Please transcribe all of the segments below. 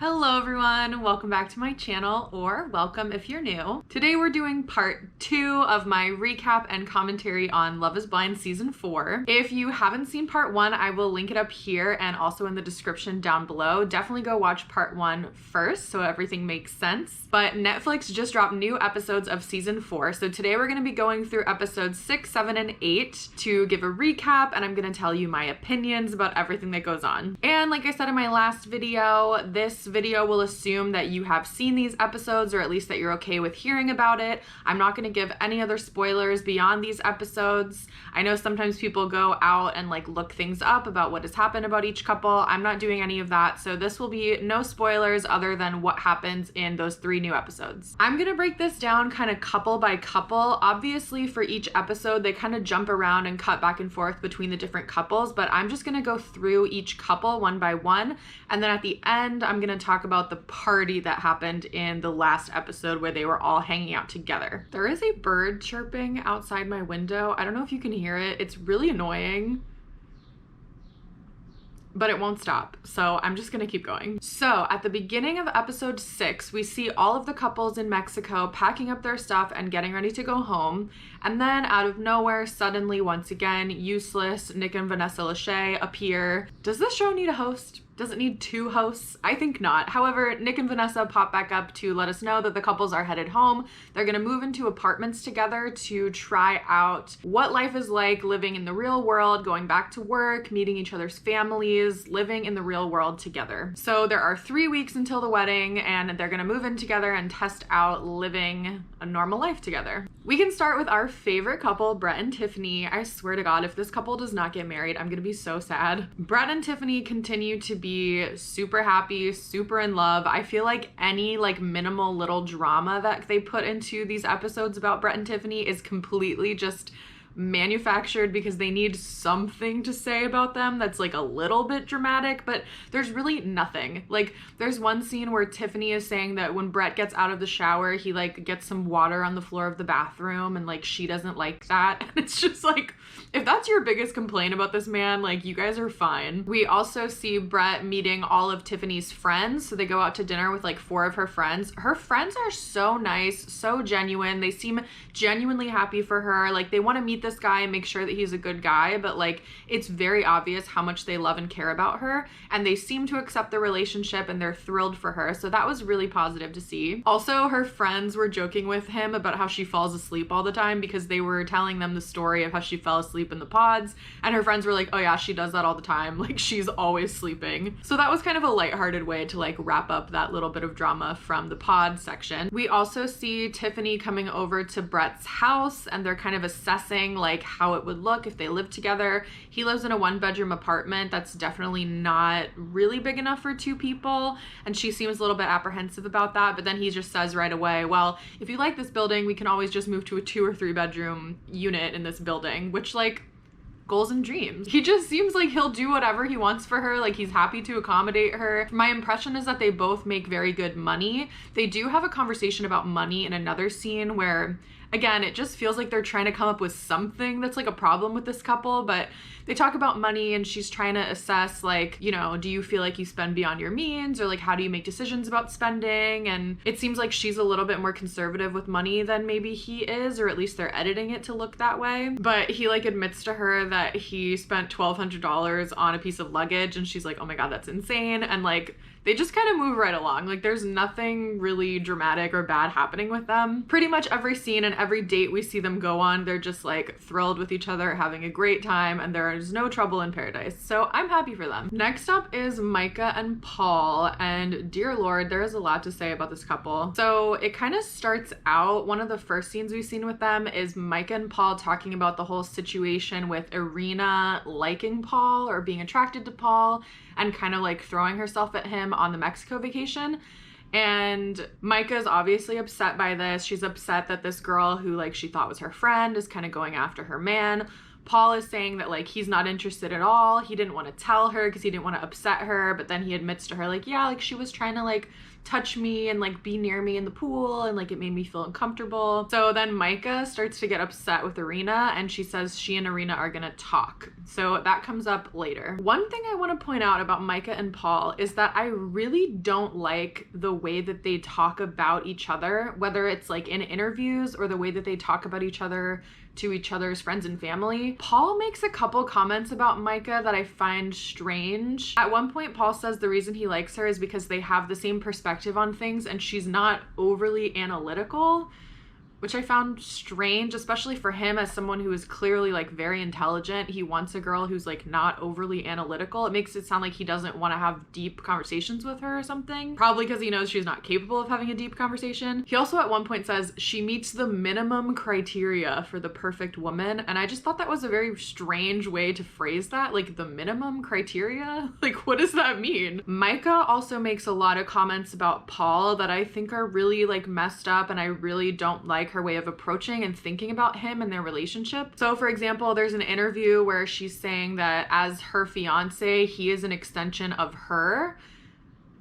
Hello everyone, welcome back to my channel, or welcome if you're new. Today we're doing part 2 of my recap and commentary on Love is Blind season 4. If you haven't seen part 1, I will link it up here and also in the description down below. Definitely go watch part 1 first so everything makes sense. But Netflix just dropped new episodes of season 4, so today we're going to be going through episodes 6, 7, and 8 to give a recap, and I'm going to tell you my opinions about everything that goes on. And like I said in my last video, this video will assume that you have seen these episodes, or at least that you're okay with hearing about it. I'm not going to give any other spoilers beyond these episodes. I know sometimes people go out and like look things up about what has happened about each couple. I'm not doing any of that, so this will be no spoilers other than what happens in those 3 new episodes. I'm going to break this down kind of couple by couple. Obviously for each episode they kind of jump around and cut back and forth between the different couples, but I'm just going to go through each couple one by one, and then at the end I'm going to talk about the party that happened in the last episode where they were all hanging out together. There is a bird chirping outside my window. I don't know if you can hear it. It's really annoying, but it won't stop, so I'm just gonna keep going. So at the beginning of episode 6, we see all of the couples in Mexico packing up their stuff and getting ready to go home, and then out of nowhere, suddenly, once again, useless Nick and Vanessa Lachey appear. Does this show need a host? Does it need 2 hosts? I think not. However, Nick and Vanessa pop back up to let us know that the couples are headed home. They're gonna move into apartments together to try out what life is like living in the real world, going back to work, meeting each other's families, living in the real world together. So there are 3 weeks until the wedding, and they're gonna move in together and test out living a normal life together. We can start with our favorite couple, Brett and Tiffany. I swear to God, if this couple does not get married, I'm gonna be so sad. Brett and Tiffany continue to be super happy, super in love. I feel like any like minimal little drama that they put into these episodes about Brett and Tiffany is completely just manufactured because they need something to say about them that's like a little bit dramatic, but there's really nothing. Like there's one scene where Tiffany is saying that when Brett gets out of the shower, he like gets some water on the floor of the bathroom, and like she doesn't like that. And it's just like, if that's your biggest complaint about this man, like you guys are fine. We also see Brett meeting all of Tiffany's friends. So they go out to dinner with like 4 of her friends. Her friends are so nice, so genuine. They seem genuinely happy for her. Like they want to meet this guy and make sure that he's a good guy, but like it's very obvious how much they love and care about her, and they seem to accept the relationship and they're thrilled for her. So that was really positive to see. Also, her friends were joking with him about how she falls asleep all the time because they were telling them the story of how she fell asleep in the pods, and her friends were like, oh yeah, she does that all the time, like she's always sleeping. So that was kind of a lighthearted way to like wrap up that little bit of drama from the pod section. We also see Tiffany coming over to Brett's house, and they're kind of assessing like how it would look if they lived together. He lives in a 1-bedroom apartment that's definitely not really big enough for 2 people, and she seems a little bit apprehensive about that, but then he just says right away, well, if you like this building, we can always just move to a 2 or 3 bedroom unit in this building, which like goals and dreams. He just seems like he'll do whatever he wants for her. Like he's happy to accommodate her. My impression is that they both make very good money. They do have a conversation about money in another scene where, again, it just feels like they're trying to come up with something that's like a problem with this couple, but they talk about money and she's trying to assess like, you know, do you feel like you spend beyond your means, or like how do you make decisions about spending? And it seems like she's a little bit more conservative with money than maybe he is, or at least they're editing it to look that way. But he like admits to her that he spent $1,200 on a piece of luggage, and she's like, oh my God, that's insane. And like they just kind of move right along. Like there's nothing really dramatic or bad happening with them. Pretty much every scene and every date we see them go on, they're just like thrilled with each other, having a great time, and there is no trouble in paradise. So I'm happy for them. Next up is Micah and Paul, and dear Lord, there is a lot to say about this couple. So it kind of starts out, one of the first scenes we've seen with them is Micah and Paul talking about the whole situation with Irina liking Paul or being attracted to Paul and kind of like throwing herself at him on the Mexico vacation. And Micah's obviously upset by this. She's upset that this girl who like she thought was her friend is kind of going after her man. Paul is saying that like he's not interested at all. He didn't want to tell her because he didn't want to upset her, but then he admits to her like, yeah, like she was trying to like touch me and like be near me in the pool, and like it made me feel uncomfortable. So then Micah starts to get upset with Irina, and she says she and Irina are gonna talk. So that comes up later. One thing I want to point out about Micah and Paul is that I really don't like the way that they talk about each other, whether it's like in interviews or the way that they talk about each other to each other's friends and family. Paul makes a couple comments about Micah that I find strange. At one point, Paul says the reason he likes her is because they have the same perspective on things and she's not overly analytical, which I found strange, especially for him as someone who is clearly like very intelligent. He wants a girl who's like not overly analytical. It makes it sound like he doesn't want to have deep conversations with her or something. Probably because he knows she's not capable of having a deep conversation. He also at one point says she meets the minimum criteria for the perfect woman. And I just thought that was a very strange way to phrase that. Like the minimum criteria? Like what does that mean? Micah also makes a lot of comments about Paul that I think are really like messed up, and I really don't like her way of approaching and thinking about him and their relationship. So for example, there's an interview where she's saying that as her fiance, he is an extension of her.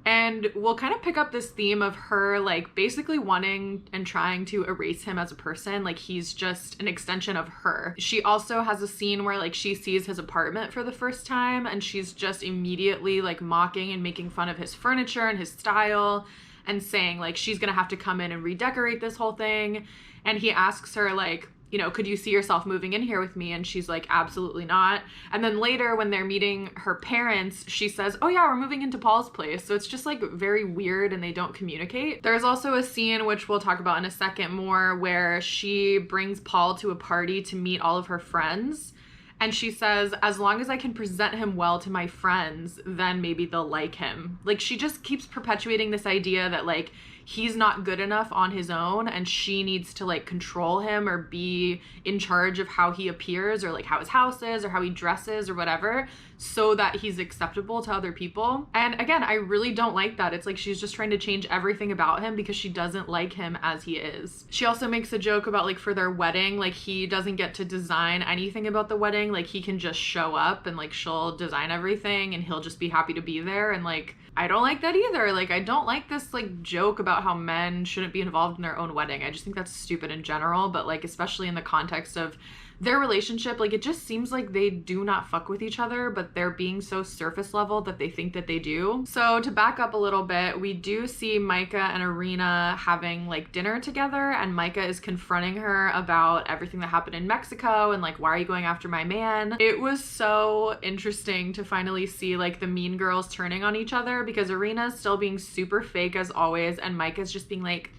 And we'll kind of pick up this theme of her like basically wanting and trying to erase him as a person. Like he's just an extension of her. She also has a scene where like she sees his apartment for the first time and she's just immediately like mocking and making fun of his furniture and his style and saying like she's gonna have to come in and redecorate this whole thing. And he asks her like, you know, could you see yourself moving in here with me? And she's like, absolutely not. And then later when they're meeting her parents, she says, oh yeah, we're moving into Paul's place. So it's just like very weird and they don't communicate. There's also a scene, which we'll talk about in a second more, where she brings Paul to a party to meet all of her friends. And she says, as long as I can present him well to my friends, then maybe they'll like him. Like she just keeps perpetuating this idea that like he's not good enough on his own and she needs to like control him or be in charge of how he appears or like how his house is or how he dresses or whatever, so that he's acceptable to other people. And again, I really don't like that. It's like she's just trying to change everything about him because she doesn't like him as he is. She also makes a joke about like for their wedding, like he doesn't get to design anything about the wedding. Like he can just show up and like she'll design everything and he'll just be happy to be there. And like I don't like that either. Like I don't like this like joke about how men shouldn't be involved in their own wedding. I just think that's stupid in general, but like especially in the context of their relationship, like it just seems like they do not fuck with each other, but they're being so surface level that they think that they do. So to back up a little bit, we do see Micah and Irina having like dinner together, and Micah is confronting her about everything that happened in Mexico and like, why are you going after my man? It was so interesting to finally see like the mean girls turning on each other, because Irina's still being super fake as always, and Micah's just being like,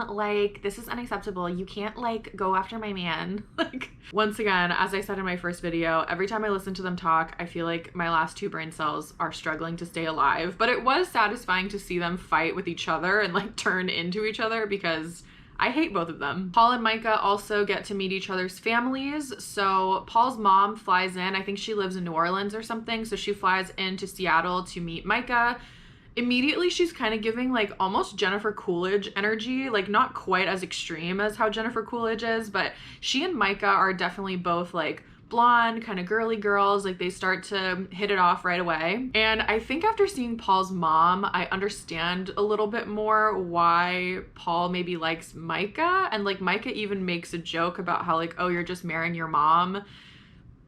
like, this is unacceptable. You can't, like, go after my man. Like, once again, as I said in my first video, every time I listen to them talk, I feel like my last two brain cells are struggling to stay alive. But it was satisfying to see them fight with each other and, like, turn into each other, because I hate both of them. Paul and Micah also get to meet each other's families. So Paul's mom flies in. I think she lives in New Orleans or something. So she flies into Seattle to meet Micah. Immediately she's kind of giving like almost Jennifer Coolidge energy, like not quite as extreme as how Jennifer Coolidge is, but she and Micah are definitely both like blonde, kind of girly girls. Like they start to hit it off right away. And I think after seeing Paul's mom, I understand a little bit more why Paul maybe likes Micah. And like Micah even makes a joke about how like, oh, you're just marrying your mom,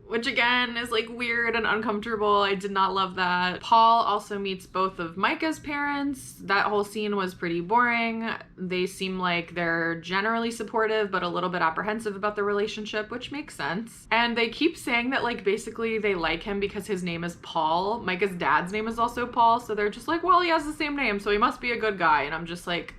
which again is like weird and uncomfortable. I did not love that. Paul also meets both of Micah's parents. That whole scene was pretty boring. They seem like they're generally supportive, but a little bit apprehensive about the relationship, which makes sense. And they keep saying that like basically they like him because his name is Paul. Micah's dad's name is also Paul. So they're just like, well, he has the same name, so he must be a good guy. And I'm just like,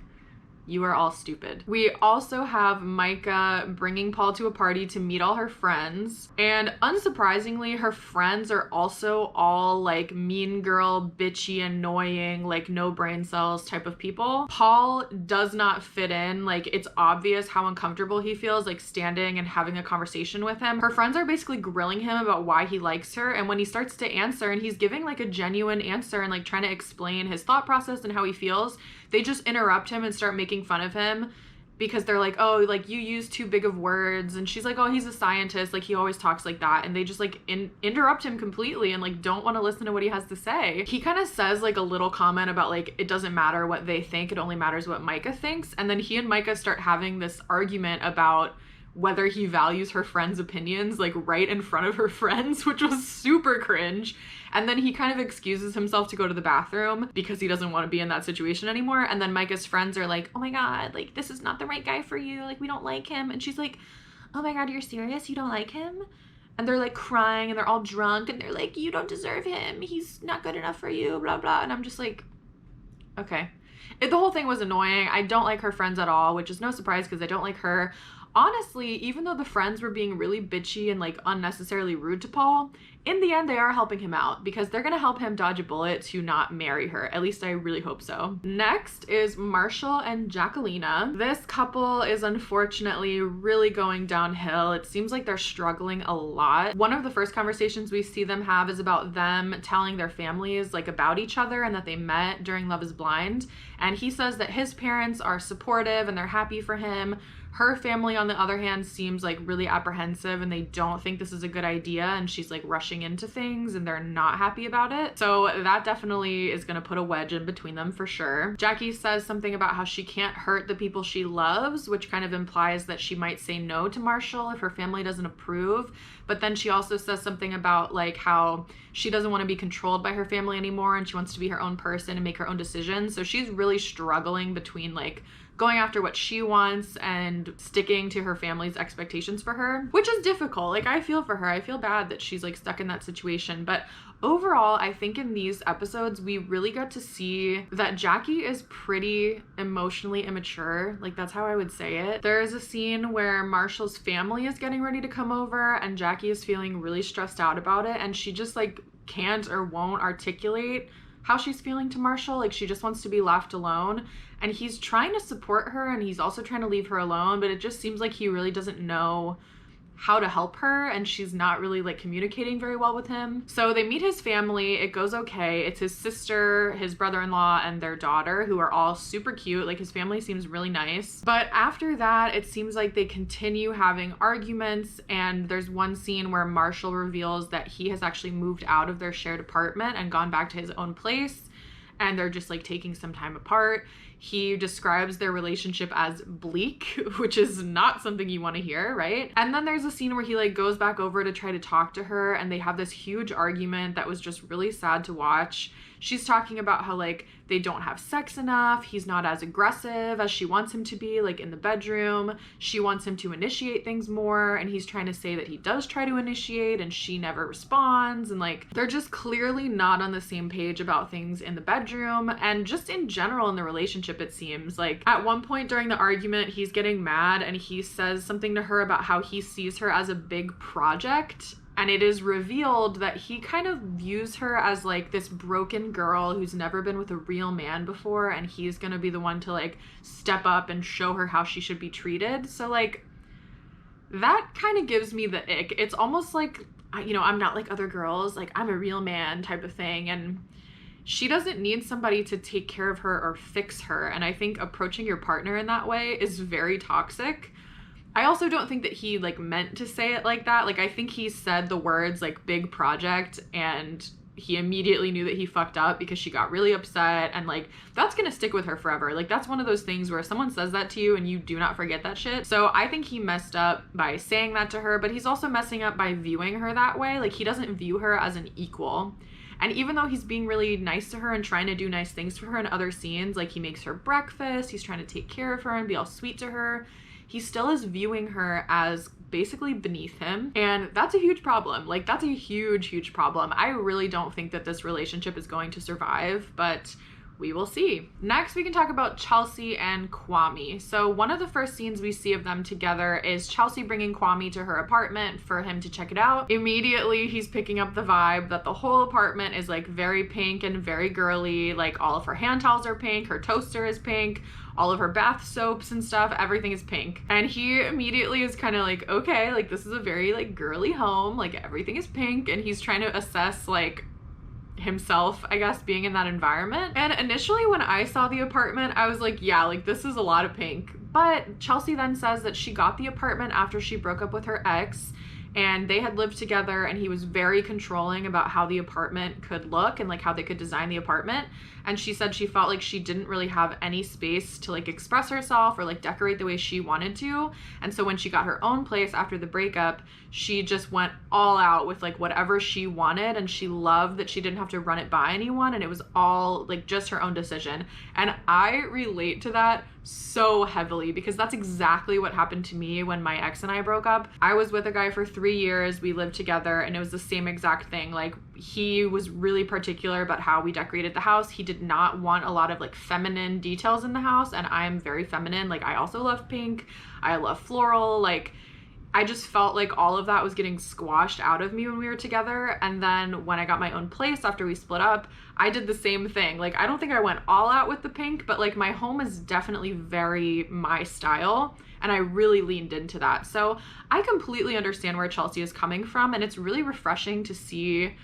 you are all stupid. We also have Micah bringing Paul to a party to meet all her friends. And unsurprisingly, her friends are also all like mean girl, bitchy, annoying, like no brain cells type of people. Paul does not fit in. Like it's obvious how uncomfortable he feels like standing and having a conversation with him. Her friends are basically grilling him about why he likes her. And when he starts to answer and he's giving like a genuine answer and like trying to explain his thought process and how he feels, they just interrupt him and start making fun of him because they're like, oh, like you use too big of words. And she's like, oh, he's a scientist, like he always talks like that. And they just like interrupt him completely and like don't want to listen to what he has to say. He kind of says like a little comment about like, it doesn't matter what they think, it only matters what Micah thinks. And then he and Micah start having this argument about whether he values her friends' opinions, like right in front of her friends, which was super cringe. And then he kind of excuses himself to go to the bathroom because he doesn't want to be in that situation anymore. And then Micah's friends are like, oh my God, like this is not the right guy for you. Like we don't like him. And she's like, oh my God, you're serious? You don't like him? And they're like crying and they're all drunk and they're like, you don't deserve him. He's not good enough for you, blah, blah. And I'm just like, okay. The whole thing was annoying. I don't like her friends at all, which is no surprise because I don't like her. Honestly, even though the friends were being really bitchy and like unnecessarily rude to Paul, in the end, they are helping him out because they're going to help him dodge a bullet to not marry her. At least I really hope so. Next is Marshall and Jacqueline. This couple is unfortunately really going downhill. It seems like they're struggling a lot. One of the first conversations we see them have is about them telling their families like about each other and that they met during Love is Blind. And he says that his parents are supportive and they're happy for him. Her family, on the other hand, seems like really apprehensive and they don't think this is a good idea. And she's like rushing into things and they're not happy about it. So that definitely is going to put a wedge in between them for sure. Jackie says something about how she can't hurt the people she loves, which kind of implies that she might say no to Marshall if her family doesn't approve. But then she also says something about like how she doesn't want to be controlled by her family anymore and she wants to be her own person and make her own decisions. So she's really struggling between like going after what she wants and sticking to her family's expectations for her, which is difficult. Like, I feel for her. I feel bad that she's like stuck in that situation. But overall, I think in these episodes, we really got to see that Jackie is pretty emotionally immature. Like, that's how I would say it. There is a scene where Marshall's family is getting ready to come over and Jackie is feeling really stressed out about it. And she just like can't or won't articulate how she's feeling to Marshall. Like, she just wants to be left alone. And he's trying to support her and he's also trying to leave her alone, but it just seems like he really doesn't know how to help her and she's not really like communicating very well with him. So they meet his family. It goes okay. It's his sister, his brother-in-law, and their daughter, who are all super cute. Like, his family seems really nice. But after that, it seems like they continue having arguments, and there's one scene where Marshall reveals that he has actually moved out of their shared apartment and gone back to his own place, and they're just like taking some time apart. He describes their relationship as bleak, which is not something you want to hear, right? And then there's a scene where he like goes back over to try to talk to her and they have this huge argument that was just really sad to watch. She's talking about how like they don't have sex enough. He's not as aggressive as she wants him to be, like in the bedroom. She wants him to initiate things more, and he's trying to say that he does try to initiate and she never responds. And like, they're just clearly not on the same page about things in the bedroom and just in general in the relationship, it seems. Like, at one point during the argument, he's getting mad and he says something to her about how he sees her as a big project. And it is revealed that he kind of views her as like this broken girl who's never been with a real man before, and he's gonna be the one to like step up and show her how she should be treated. So like, that kind of gives me the ick. It's almost like, you know, I'm not like other girls, like I'm a real man type of thing. And she doesn't need somebody to take care of her or fix her. And I think approaching your partner in that way is very toxic. I also don't think that he like meant to say it like that. Like, I think he said the words like big project and he immediately knew that he fucked up because she got really upset, and like, that's gonna stick with her forever. Like, that's one of those things where someone says that to you and you do not forget that shit. So I think he messed up by saying that to her, but he's also messing up by viewing her that way. Like, he doesn't view her as an equal. And even though he's being really nice to her and trying to do nice things for her in other scenes, like he makes her breakfast, he's trying to take care of her and be all sweet to her, he still is viewing her as basically beneath him. And that's a huge problem. Like, that's a huge, huge problem. I really don't think that this relationship is going to survive, but we will see. Next, we can talk about Chelsea and Kwame. So one of the first scenes we see of them together is Chelsea bringing Kwame to her apartment for him to check it out. Immediately, he's picking up the vibe that the whole apartment is like very pink and very girly. Like, all of her hand towels are pink, her toaster is pink, all of her bath soaps and stuff, everything is pink. And he immediately is kind of like, okay, like this is a very like girly home, like everything is pink. And he's trying to assess like himself, I guess, being in that environment. And initially when I saw the apartment, I was like, yeah, like this is a lot of pink. But Chelsea then says that she got the apartment after she broke up with her ex, and they had lived together and he was very controlling about how the apartment could look and like how they could design the apartment. and she said she felt like she didn't really have any space to like express herself or like decorate the way she wanted to. And so when she got her own place after the breakup, she just went all out with like whatever she wanted, and she loved that she didn't have to run it by anyone, and it was all like just her own decision. And I relate to that so heavily because that's exactly what happened to me when my ex and I broke up. I was with a guy for 3 years, we lived together, and it was the same exact thing. Like, he was really particular about how we decorated the house. He did not want a lot of like feminine details in the house, and I am very feminine. Like, I also love pink, I love floral. Like, I just felt like all of that was getting squashed out of me when we were together. And then when I got my own place after we split up, I did the same thing. Like, I don't think I went all out with the pink, but like my home is definitely very my style, and I really leaned into that. So I completely understand where Chelsea is coming from, and it's really refreshing to see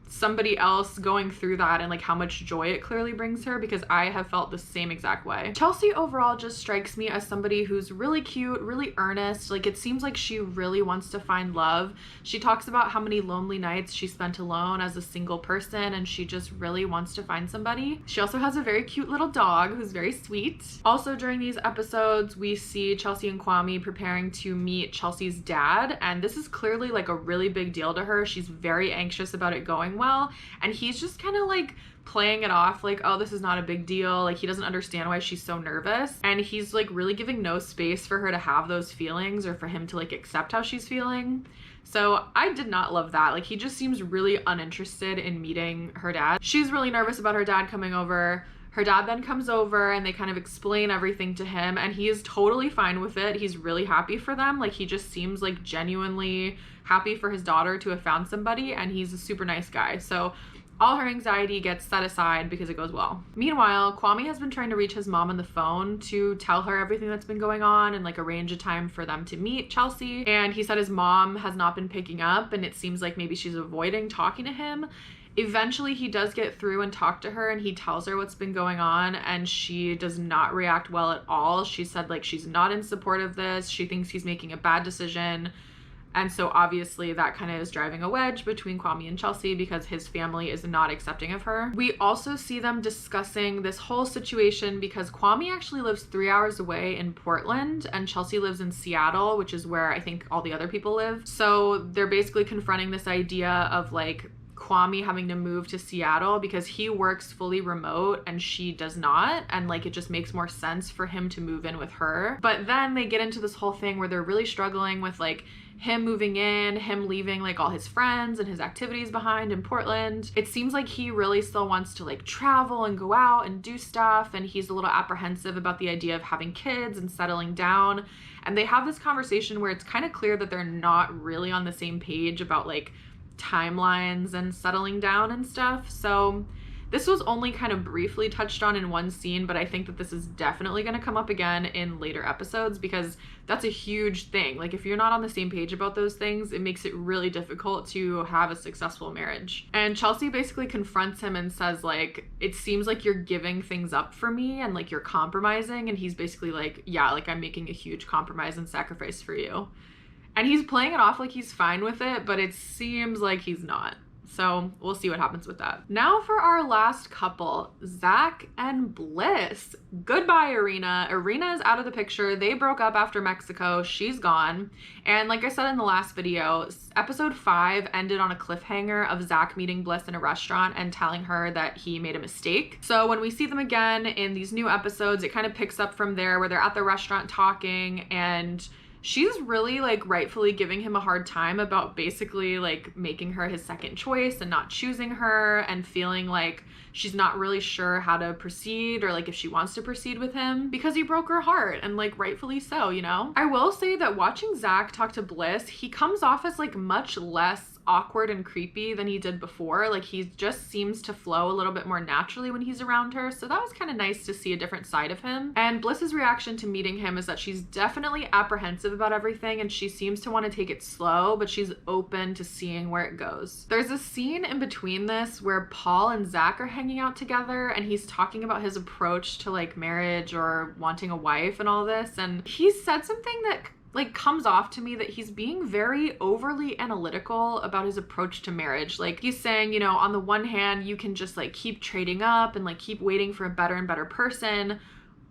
somebody else going through that and like how much joy it clearly brings her, because I have felt the same exact way. Chelsea overall just strikes me as somebody who's really cute, really earnest. Like, it seems like she really wants to find love. She talks about how many lonely nights she spent alone as a single person, and she just really wants to find somebody. She also has a very cute little dog who's very sweet. Also, during these episodes, we see Chelsea and Kwame preparing to meet Chelsea's dad, and this is clearly like a really big deal to her. She's very anxious about it going well, and he's just kind of like playing it off like, oh, this is not a big deal. Like, he doesn't understand why she's so nervous, and he's like really giving no space for her to have those feelings or for him to like accept how she's feeling. So I did not love that. Like, he just seems really uninterested in meeting her dad. She's really nervous about her dad coming over. Her dad then comes over and they kind of explain everything to him, and he is totally fine with it. He's really happy for them. Like, he just seems like genuinely happy for his daughter to have found somebody, and he's a super nice guy. So all her anxiety gets set aside because it goes well. Meanwhile, Kwame has been trying to reach his mom on the phone to tell her everything that's been going on and like arrange a time for them to meet Chelsea. And he said his mom has not been picking up, and it seems like maybe she's avoiding talking to him. Eventually, he does get through and talk to her, and he tells her what's been going on, and she does not react well at all. She said like she's not in support of this. She thinks he's making a bad decision. And so obviously that kind of is driving a wedge between Kwame and Chelsea because his family is not accepting of her. We also see them discussing this whole situation because Kwame actually lives 3 hours away in Portland, and Chelsea lives in Seattle, which is where I think all the other people live. So they're basically confronting this idea of like Kwame having to move to Seattle because he works fully remote and she does not, and like it just makes more sense for him to move in with her. But then they get into this whole thing where they're really struggling with like him moving in, him leaving like all his friends and his activities behind in Portland. It seems like he really still wants to like travel and go out and do stuff, and he's a little apprehensive about the idea of having kids and settling down. And they have this conversation where it's kind of clear that they're not really on the same page about like timelines and settling down and stuff. So this was only kind of briefly touched on in one scene, but I think that this is definitely going to come up again in later episodes because that's a huge thing. Like, if you're not on the same page about those things, it makes it really difficult to have a successful marriage. And Chelsea basically confronts him and says like, it seems like you're giving things up for me and like you're compromising. And he's basically like, yeah, like I'm making a huge compromise and sacrifice for you. And he's playing it off like he's fine with it, but it seems like he's not. So we'll see what happens with that. Now for our last couple, Zach and Bliss. Goodbye, Irina. Irina is out of the picture. They broke up after Mexico. She's gone. And like I said in the last video, episode 5 ended on a cliffhanger of Zach meeting Bliss in a restaurant and telling her that he made a mistake. So when we see them again in these new episodes, it kind of picks up from there where they're at the restaurant talking, and she's really like rightfully giving him a hard time about basically like making her his second choice and not choosing her, and feeling like she's not really sure how to proceed or like if she wants to proceed with him because he broke her heart, and like rightfully so, you know? I will say that watching Zach talk to Bliss, he comes off as like much less awkward and creepy than he did before. Like, he just seems to flow a little bit more naturally when he's around her, so that was kind of nice to see a different side of him. And Bliss's reaction to meeting him is that she's definitely apprehensive about everything, and she seems to want to take it slow, but she's open to seeing where it goes. There's a scene in between this where Paul and Zach are hanging out together, and he's talking about his approach to like marriage or wanting a wife and all this, and he said something that like comes off to me that he's being very overly analytical about his approach to marriage. Like he's saying, you know, on the one hand, you can just like keep trading up and like keep waiting for a better and better person,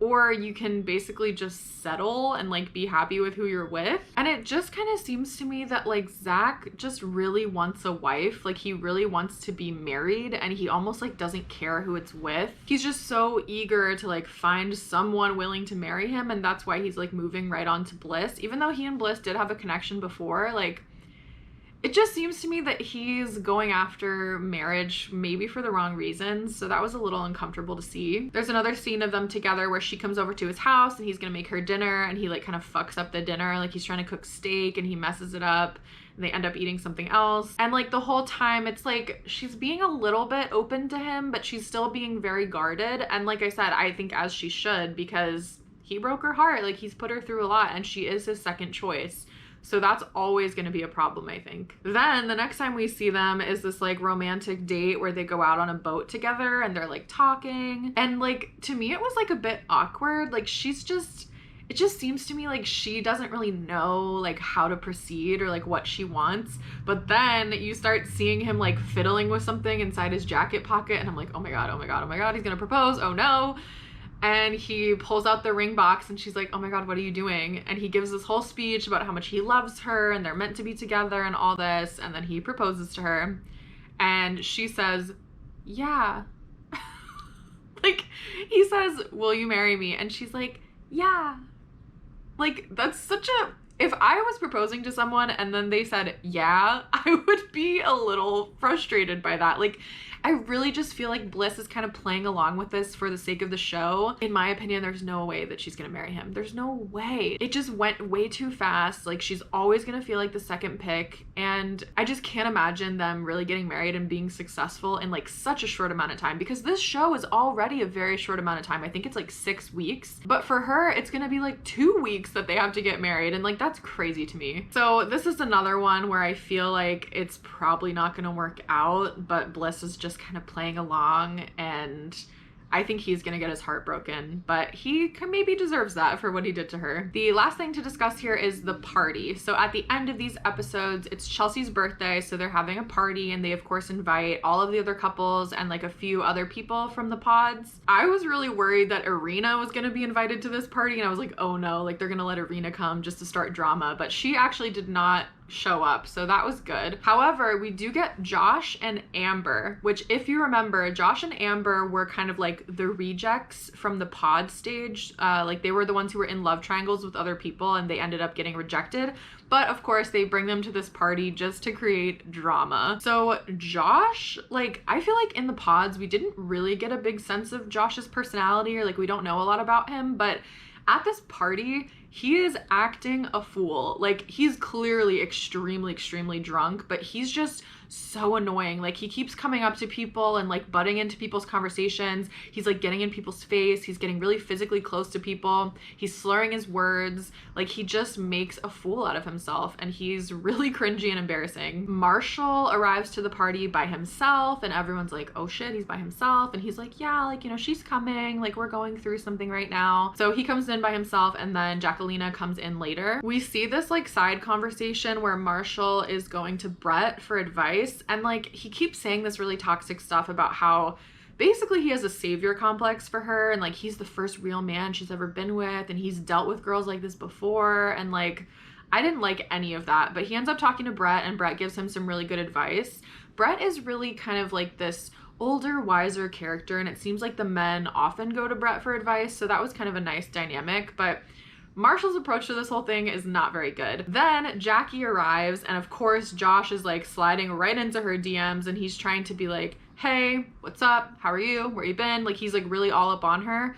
or you can basically just settle and like be happy with who you're with. And it just kind of seems to me that like Zach just really wants a wife. Like he really wants to be married, and he almost like doesn't care who it's with. He's just so eager to like find someone willing to marry him, and that's why he's like moving right on to Bliss. Even though he and Bliss did have a connection before, like it just seems to me that he's going after marriage maybe for the wrong reasons. So that was a little uncomfortable to see. There's another scene of them together where she comes over to his house and he's gonna make her dinner, and he like kind of fucks up the dinner. Like he's trying to cook steak and he messes it up, and they end up eating something else. And like the whole time it's like she's being a little bit open to him, but she's still being very guarded. And like I said, I think as she should, because he broke her heart. Like he's put her through a lot, and she is his second choice. So that's always going to be a problem, I think. Then the next time we see them is this like romantic date where they go out on a boat together and they're like talking. And like, to me, it was like a bit awkward. Like it just seems to me like she doesn't really know like how to proceed or like what she wants. But then you start seeing him like fiddling with something inside his jacket pocket. And I'm like, oh my God, oh my God, oh my God, he's going to propose. Oh no. And he pulls out the ring box and she's like, oh my God, what are you doing? And he gives this whole speech about how much he loves her and they're meant to be together and all this. And then he proposes to her and she says, yeah. Like he says, will you marry me? And she's like, yeah. Like that's such a, if I was proposing to someone and then they said, yeah, I would be a little frustrated by that. Like, I really just feel like Bliss is kind of playing along with this for the sake of the show. In my opinion, there's no way that she's gonna marry him. There's no way. It just went way too fast. Like she's always gonna feel like the second pick. And I just can't imagine them really getting married and being successful in like such a short amount of time, because this show is already a very short amount of time. I think it's like 6 weeks, but for her, it's gonna be like 2 weeks that they have to get married. And like, that's crazy to me. So this is another one where I feel like it's probably not gonna work out, but Bliss is just kind of playing along, and I think he's gonna get his heart broken, but he maybe deserves that for what he did to her. The last thing to discuss here is the party. So at the end of these episodes, it's Chelsea's birthday, so they're having a party, and they of course invite all of the other couples and like a few other people from the pods. I was really worried that Irina was gonna be invited to this party, and I was like, oh no, like they're gonna let Irina come just to start drama, but she actually did not show up, so that was good. However, we do get Josh and Amber, which if you remember, Josh and Amber were kind of like the rejects from the pod stage. Like they were the ones who were in love triangles with other people and they ended up getting rejected. But of course they bring them to this party just to create drama. So Josh, like I feel like in the pods we didn't really get a big sense of Josh's personality, or like we don't know a lot about him, but at this party, he is acting a fool. Like he's clearly extremely drunk, but he's just so annoying. Like he keeps coming up to people and like butting into people's conversations. He's like getting in people's face. He's getting really physically close to people. He's slurring his words. Like he just makes a fool out of himself, and he's really cringy and embarrassing. Marshall arrives to the party by himself, and everyone's like, oh shit, he's by himself. And he's like, yeah, like, you know, she's coming. Like we're going through something right now. So he comes in by himself, and then Jacqueline comes in later. We see this like side conversation where Marshall is going to Brett for advice, and like he keeps saying this really toxic stuff about how basically he has a savior complex for her, and like he's the first real man she's ever been with, and he's dealt with girls like this before, and like I didn't like any of that. But he ends up talking to Brett, and Brett gives him some really good advice. Brett is really kind of like this older, wiser character, and it seems like the men often go to Brett for advice, so that was kind of a nice dynamic. But Marshall's approach to this whole thing is not very good. Then Jackie arrives, and of course Josh is like sliding right into her DMs, and he's trying to be like, hey, what's up? How are you? Where you been? Like he's like really all up on her.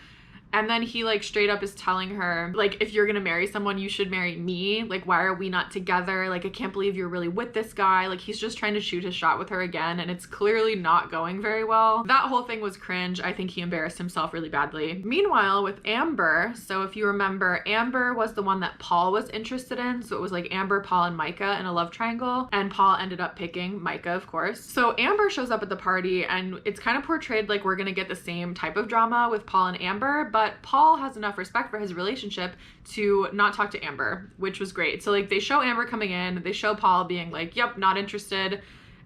And then he like straight up is telling her, like, if you're gonna marry someone, you should marry me. Like, why are we not together? Like, I can't believe you're really with this guy. Like, he's just trying to shoot his shot with her again, and it's clearly not going very well. That whole thing was cringe. I think he embarrassed himself really badly. Meanwhile, with Amber, so if you remember, Amber was the one that Paul was interested in. So it was like Amber, Paul, and Micah in a love triangle, and Paul ended up picking Micah, of course. So Amber shows up at the party, and it's kind of portrayed like we're gonna get the same type of drama with Paul and Amber, but but Paul has enough respect for his relationship to not talk to Amber, which was great. So like they show Amber coming in, they show Paul being like, yep, not interested,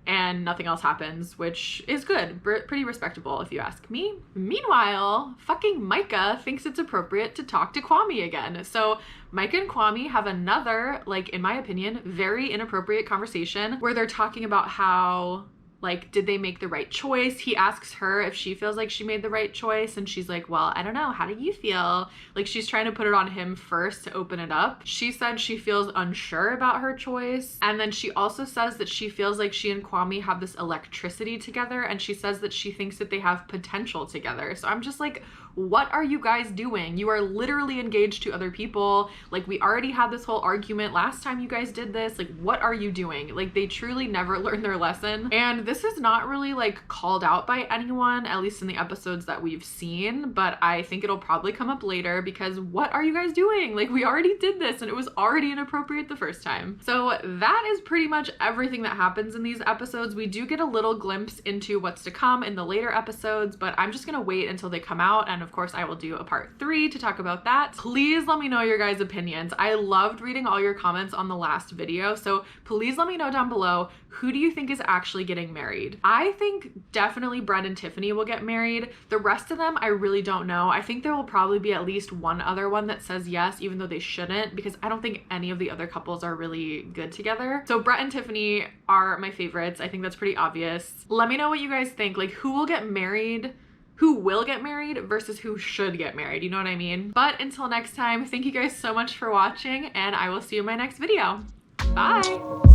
and nothing else happens, which is good. Pretty respectable if you ask me. Meanwhile, fucking Micah thinks it's appropriate to talk to Kwame again. So Micah and Kwame have another, like, in my opinion, very inappropriate conversation where they're talking about how, like, did they make the right choice? He asks her if she feels like she made the right choice, and she's like, well, I don't know. How do you feel? Like, she's trying to put it on him first to open it up. She said she feels unsure about her choice. And then she also says that she feels like she and Kwame have this electricity together, and she says that she thinks that they have potential together. So I'm just like, what are you guys doing? You are literally engaged to other people. Like, we already had this whole argument last time you guys did this. Like, what are you doing? Like, they truly never learned their lesson. And this is not really like called out by anyone, at least in the episodes that we've seen, but I think it'll probably come up later because what are you guys doing? Like, we already did this and it was already inappropriate the first time. So that is pretty much everything that happens in these episodes. We do get a little glimpse into what's to come in the later episodes, but I'm just gonna wait until they come out, and of course I will do a part 3 to talk about that. Please let me know your guys' opinions. I loved reading all your comments on the last video, so please let me know down below, who do you think is actually getting married? I think definitely Brett and Tiffany will get married. The rest of them, I really don't know. I think there will probably be at least one other one that says yes, even though they shouldn't, because I don't think any of the other couples are really good together. So Brett and Tiffany are my favorites. I think that's pretty obvious. Let me know what you guys think. Like, who will get married? Who will get married versus who should get married, you know what I mean? But until next time, thank you guys so much for watching, and I will see you in my next video. Bye!